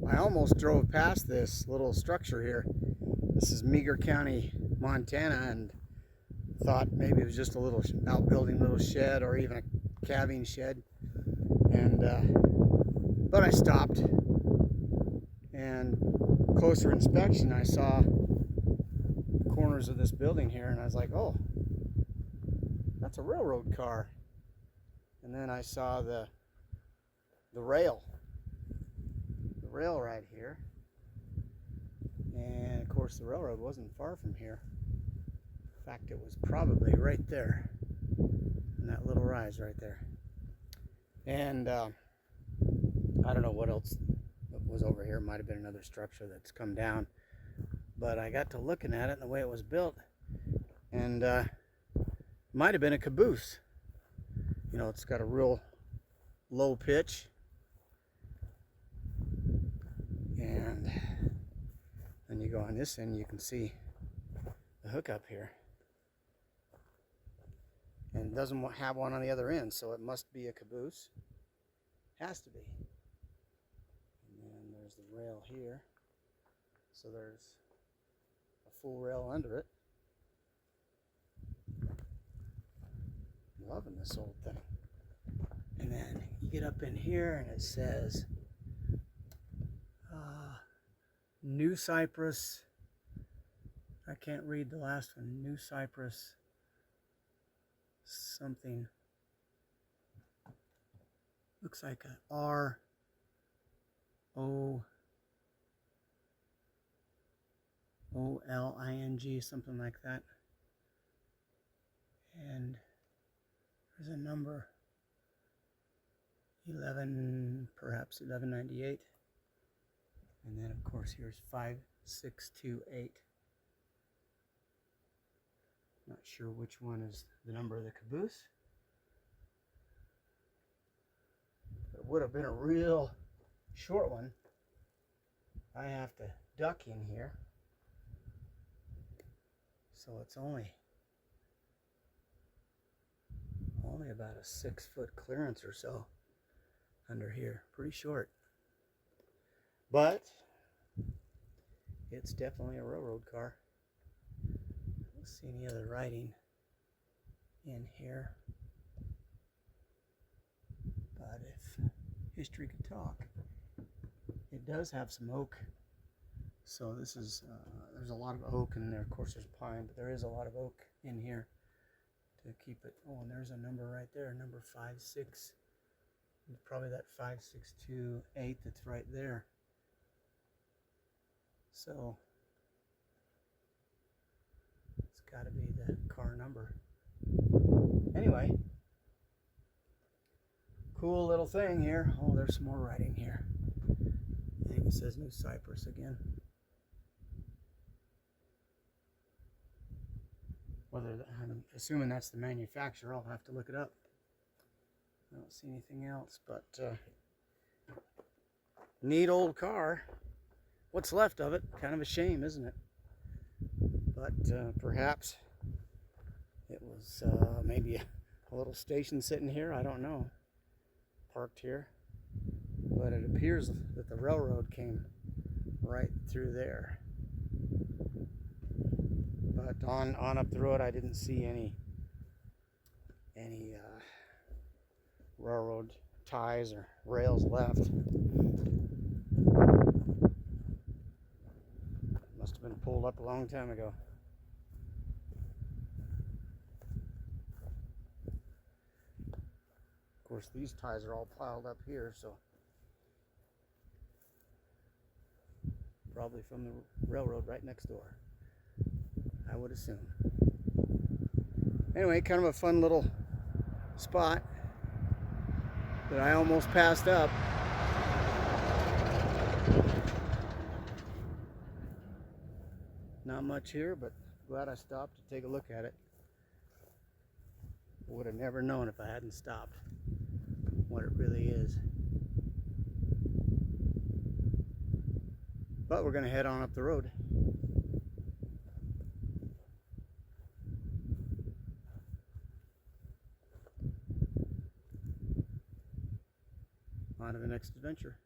I almost drove past this little structure here. This is Meager County, Montana, and thought maybe it was just a little outbuilding, little shed, or even a calving shed. And but I stopped, and closer inspection, I saw the corners of this building here, and I was like, "Oh, that's a railroad car." And then I saw the rail right here, and of course the railroad wasn't far from here. In fact, it was probably right there in that little rise right there. And I don't know what else was over here. It might have been another structure that's come down, but I got to looking at it and the way it was built, and might have been a caboose. You know, it's got a real low pitch, and then you go on this end, you can see the hookup here, and it doesn't have one on the other end, so it must be a caboose. Has to be. And then there's the rail here, so there's a full rail under it. Loving this old thing. And then you get up in here and it says New Cypress. I can't read the last one. New Cypress something. Looks like a ROLING, something like that. And there's a number 11, perhaps 1198. And then of course here's 5628. Not sure which one is the number of the caboose. It would have been a real short one. I have to duck in here, so it's only about a 6-foot clearance or so under here. Pretty short, but it's definitely a railroad car. I don't see any other writing in here, but if history could talk, it does have some oak. So this is there's a lot of oak in there. Of course there's pine, but there is a lot of oak in here to keep it. Oh, and there's a number right there, number 56. Probably that 5628 that's right there. So it's got to be the car number. Anyway, cool little thing here. Oh, there's some more writing here. I think it says New Cypress again. I'm assuming that's the manufacturer. I'll have to look it up. I don't see anything else, but neat old car. What's left of it? Kind of a shame, isn't it? But perhaps it was maybe a little station sitting here. I don't know. Parked here. But it appears that the railroad came right through there. But on up the road, I didn't see any railroad ties or rails left. Must have been pulled up a long time ago. Of course, these ties are all piled up here, so probably from the railroad right next door, I would assume. Anyway, kind of a fun little spot that I almost passed up. Not much here, but glad I stopped to take a look at it. Would have never known if I hadn't stopped what it really is. But we're going to head on up the road. On to the next adventure.